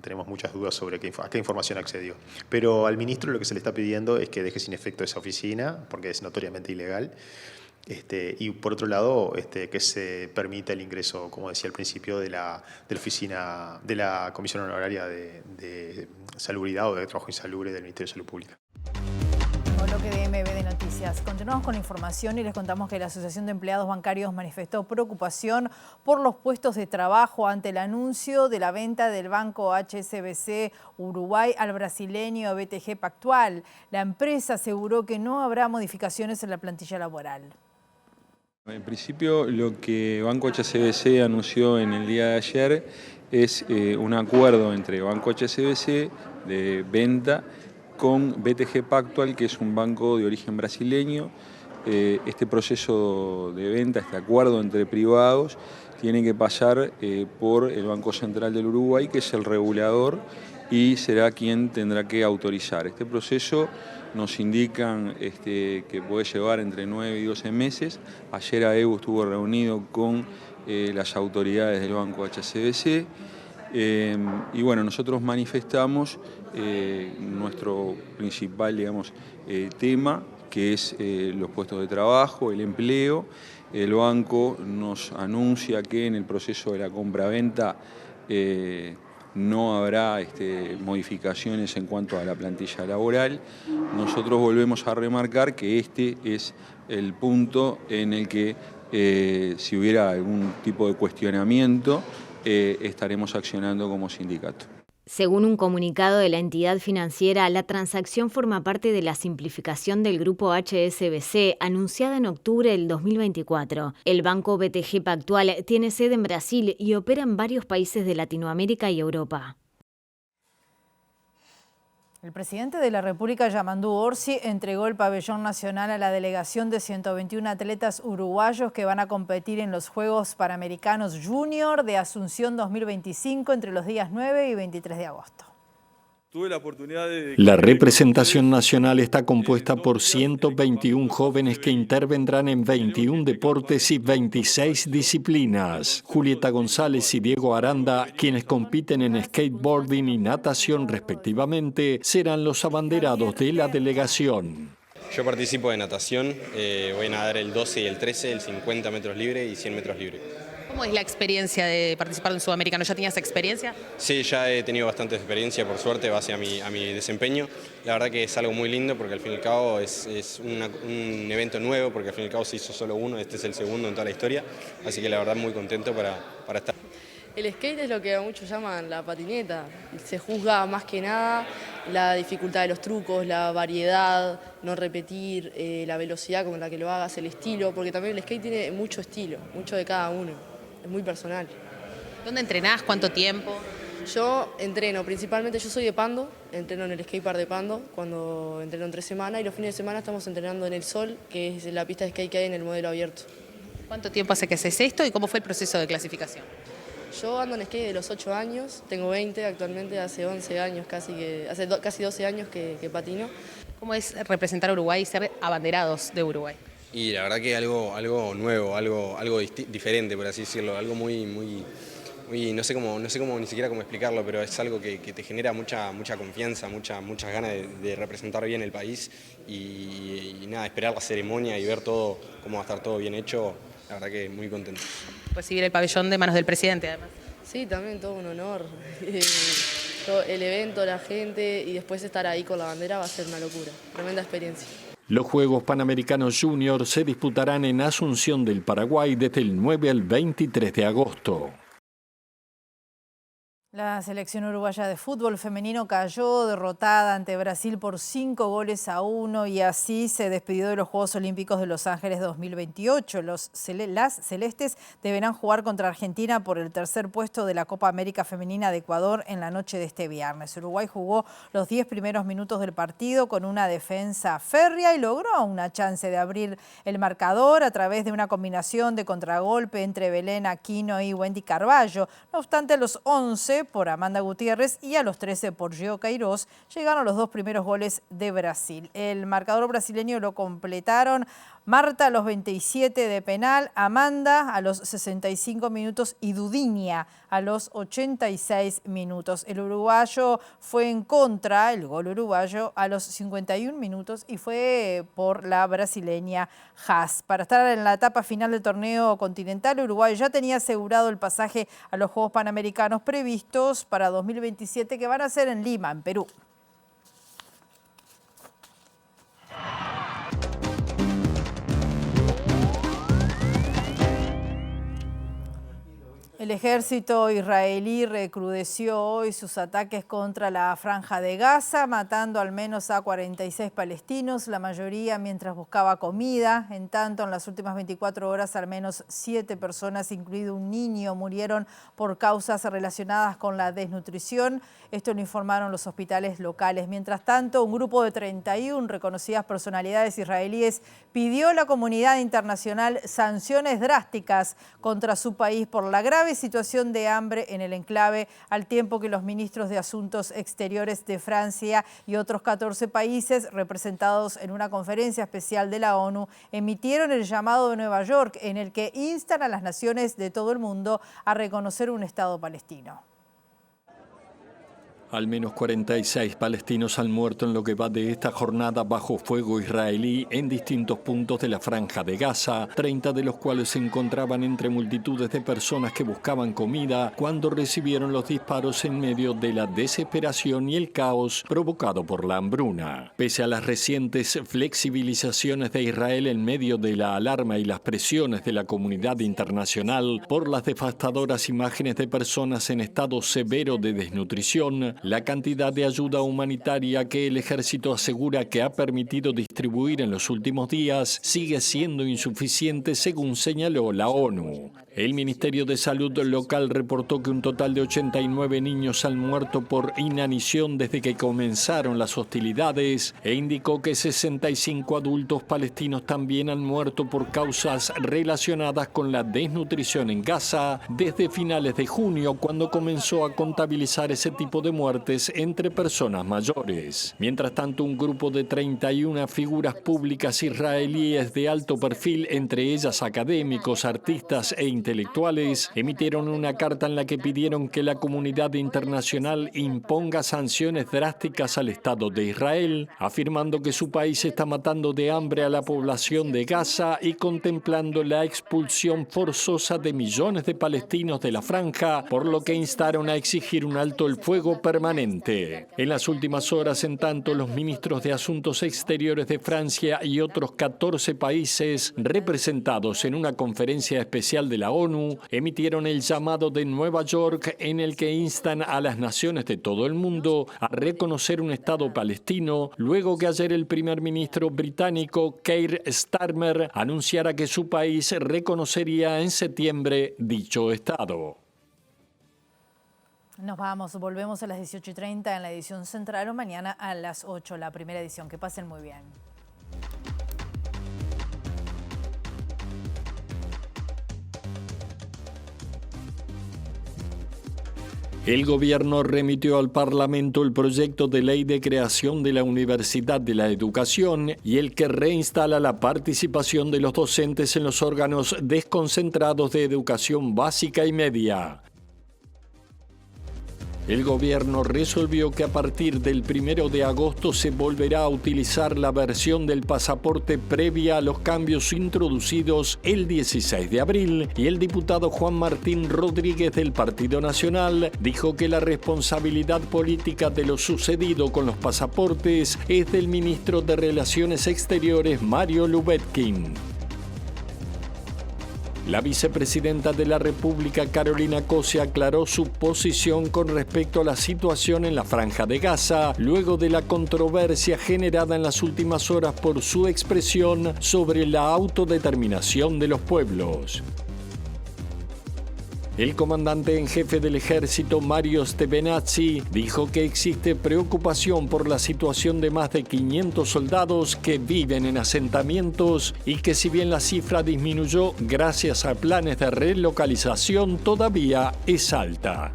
S4: tenemos muchas dudas sobre a qué información accedió. Pero al ministro lo que se le está pidiendo es que deje sin efecto esa oficina, porque es notoriamente ilegal, y por otro lado que se permita el ingreso, como decía al principio, de la oficina de la Comisión Honoraria de Salubridad o de Trabajo Insalubre del Ministerio de Salud Pública.
S1: Bloque de MB de Noticias. días. Continuamos con la información y les contamos que la Asociación de Empleados Bancarios manifestó preocupación por los puestos de trabajo ante el anuncio de la venta del banco HSBC Uruguay al brasileño BTG Pactual. La empresa aseguró que no habrá modificaciones en la plantilla laboral.
S5: En principio, lo que Banco HSBC anunció en el día de ayer es un acuerdo entre Banco HSBC de venta con BTG Pactual, que es un banco de origen brasileño. Este proceso de venta, este acuerdo entre privados, tiene que pasar por el Banco Central del Uruguay, que es el regulador, y será quien tendrá que autorizar. Este proceso nos indican que puede llevar entre 9 y 12 meses. Ayer AEBU estuvo reunido con las autoridades del Banco HSBC. Y bueno, nosotros manifestamos nuestro principal, tema, que es los puestos de trabajo, el empleo. El banco nos anuncia que en el proceso de la compra-venta no habrá modificaciones en cuanto a la plantilla laboral. Nosotros volvemos a remarcar que este es el punto en el que si hubiera algún tipo de cuestionamiento, estaremos accionando como sindicato.
S6: Según un comunicado de la entidad financiera, la transacción forma parte de la simplificación del grupo HSBC anunciada en octubre del 2024. El banco BTG Pactual tiene sede en Brasil y opera en varios países de Latinoamérica y Europa.
S1: El presidente de la República, Yamandú Orsi, entregó el pabellón nacional a la delegación de 121 atletas uruguayos que van a competir en los Juegos Panamericanos Junior de Asunción 2025 entre los días 9 y 23 de agosto.
S23: Tuve la oportunidad de...
S2: La representación nacional está compuesta por 121 jóvenes que intervendrán en 21 deportes y 26 disciplinas. Julieta González y Diego Aranda, quienes compiten en skateboarding y natación respectivamente, serán los abanderados de la delegación.
S24: Yo participo de natación, voy a nadar el 12 y el 13, el 50 metros libre y 100 metros libre.
S25: ¿Cómo es la experiencia de participar en Sudamericano? ¿Ya tenías experiencia?
S24: Sí, ya he tenido bastante experiencia, por suerte, base a mi desempeño. La verdad que es algo muy lindo porque al fin y al cabo es un evento nuevo, porque al fin y al cabo se hizo solo uno, este es el segundo en toda la historia, así que la verdad muy contento para estar.
S26: El skate es lo que muchos llaman la patineta. Se juzga más que nada la dificultad de los trucos, la variedad, no repetir, la velocidad con la que lo hagas, el estilo, porque también el skate tiene mucho estilo, mucho de cada uno. Es muy personal.
S25: ¿Dónde entrenás? ¿Cuánto tiempo?
S26: Yo entreno, principalmente yo soy de Pando, entreno en el skatepark de Pando cuando entreno en 3 semanas y los fines de semana estamos entrenando en el Sol, que es la pista de skate que hay en el modelo abierto.
S25: ¿Cuánto tiempo hace que haces esto y cómo fue el proceso de clasificación?
S26: Yo ando en skate de los 8 años, tengo 20 actualmente, hace 11 años, hace casi 12 años que patino.
S25: ¿Cómo es representar a Uruguay y ser abanderados de Uruguay?
S24: Y la verdad que algo nuevo, algo diferente, por así decirlo, algo muy no sé cómo ni siquiera cómo explicarlo, pero es algo que te genera mucha confianza, muchas ganas de representar bien el país y nada, esperar la ceremonia y ver todo, cómo va a estar todo bien hecho, la verdad que muy contento.
S25: Recibir el pabellón de manos del presidente, además.
S26: Sí, también todo un honor. El evento, la gente y después estar ahí con la bandera va a ser una locura, tremenda experiencia.
S2: Los Juegos Panamericanos Junior se disputarán en Asunción del Paraguay desde el 9 al 23 de agosto.
S1: La selección uruguaya de fútbol femenino cayó derrotada ante Brasil por 5-1 y así se despidió de los Juegos Olímpicos de Los Ángeles 2028. Las celestes deberán jugar contra Argentina por el tercer puesto de la Copa América Femenina de Ecuador en la noche de este viernes. Uruguay jugó los 10 primeros minutos del partido con una defensa férrea y logró una chance de abrir el marcador a través de una combinación de contragolpe entre Belén Aquino y Wendy Carballo. No obstante, a los 11 por Amanda Gutiérrez y a los 13 por Gio Queiroz llegaron los 2 primeros goles de Brasil. El marcador brasileño lo completaron Marta a los 27 de penal, Amanda a los 65 minutos y Dudiña a los 86 minutos. El uruguayo fue en contra, el gol uruguayo, a los 51 minutos y fue por la brasileña Haas. Para estar en la etapa final del torneo continental, Uruguay ya tenía asegurado el pasaje a los Juegos Panamericanos previstos para 2027 que van a ser en Lima, en Perú. El ejército israelí recrudeció hoy sus ataques contra la Franja de Gaza, matando al menos a 46 palestinos, la mayoría mientras buscaba comida. En tanto, en las últimas 24 horas, al menos 7 personas, incluido un niño, murieron por causas relacionadas con la desnutrición. Esto lo informaron los hospitales locales. Mientras tanto, un grupo de 31 reconocidas personalidades israelíes pidió a la comunidad internacional sanciones drásticas contra su país por la grave situación de hambre en el enclave, al tiempo que los ministros de Asuntos Exteriores de Francia y otros 14 países representados en una conferencia especial de la ONU emitieron el llamado de Nueva York, en el que instan a las naciones de todo el mundo a reconocer un Estado palestino.
S2: Al menos 46 palestinos han muerto en lo que va de esta jornada bajo fuego israelí en distintos puntos de la Franja de Gaza, 30 de los cuales se encontraban entre multitudes de personas que buscaban comida cuando recibieron los disparos en medio de la desesperación y el caos provocado por la hambruna. Pese a las recientes flexibilizaciones de Israel en medio de la alarma y las presiones de la comunidad internacional por las devastadoras imágenes de personas en estado severo de desnutrición, la cantidad de ayuda humanitaria que el ejército asegura que ha permitido distribuir en los últimos días sigue siendo insuficiente, según señaló la ONU. El Ministerio de Salud local reportó que un total de 89 niños han muerto por inanición desde que comenzaron las hostilidades e indicó que 65 adultos palestinos también han muerto por causas relacionadas con la desnutrición en Gaza desde finales de junio, cuando comenzó a contabilizar ese tipo de muertes entre personas mayores. Mientras tanto, un grupo de 31 figuras públicas israelíes de alto perfil, entre ellas académicos, artistas e intelectuales, emitieron una carta en la que pidieron que la comunidad internacional imponga sanciones drásticas al Estado de Israel, afirmando que su país está matando de hambre a la población de Gaza y contemplando la expulsión forzosa de millones de palestinos de la franja, por lo que instaron a exigir un alto el fuego permanente. En las últimas horas, en tanto, los ministros de Asuntos Exteriores de Francia y otros 14 países representados en una conferencia especial de la ONU emitieron el llamado de Nueva York, en el que instan a las naciones de todo el mundo a reconocer un Estado palestino, luego que ayer el primer ministro británico Keir Starmer anunciara que su país reconocería en septiembre dicho Estado.
S1: Nos vamos, volvemos a las 18:30 en la edición central o mañana a las 8, la primera edición. Que pasen muy bien.
S2: El gobierno remitió al Parlamento el proyecto de ley de creación de la Universidad de la Educación y el que reinstala la participación de los docentes en los órganos desconcentrados de educación básica y media. El gobierno resolvió que a partir del 1 de agosto se volverá a utilizar la versión del pasaporte previa a los cambios introducidos el 16 de abril, y el diputado Juan Martín Rodríguez del Partido Nacional dijo que la responsabilidad política de lo sucedido con los pasaportes es del ministro de Relaciones Exteriores, Mario Lubetkin. La vicepresidenta de la República, Carolina Cose, aclaró su posición con respecto a la situación en la Franja de Gaza, luego de la controversia generada en las últimas horas por su expresión sobre la autodeterminación de los pueblos. El comandante en jefe del ejército, Mario Stevenazzi, dijo que existe preocupación por la situación de más de 500 soldados que viven en asentamientos y que, si bien la cifra disminuyó gracias a planes de relocalización, todavía es alta.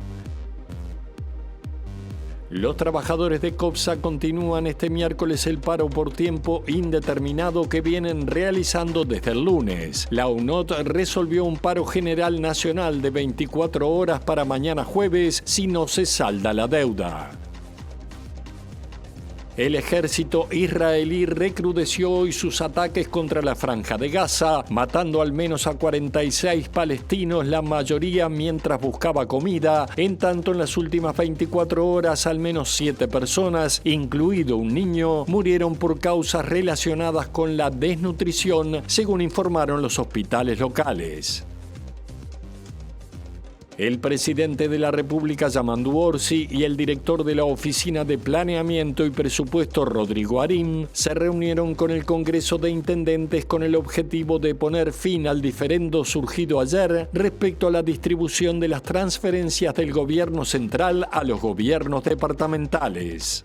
S2: Los trabajadores de COPSA continúan este miércoles el paro por tiempo indeterminado que vienen realizando desde el lunes. La UNOT resolvió un paro general nacional de 24 horas para mañana jueves si no se salda la deuda. El ejército israelí recrudeció hoy sus ataques contra la Franja de Gaza, matando al menos a 46 palestinos, la mayoría mientras buscaba comida. En tanto, en las últimas 24 horas, al menos 7 personas, incluido un niño, murieron por causas relacionadas con la desnutrición, según informaron los hospitales locales. El presidente de la República, Yamandu Orsi, y el director de la Oficina de Planeamiento y Presupuesto, Rodrigo Arín, se reunieron con el Congreso de Intendentes con el objetivo de poner fin al diferendo surgido ayer respecto a la distribución de las transferencias del gobierno central a los gobiernos departamentales.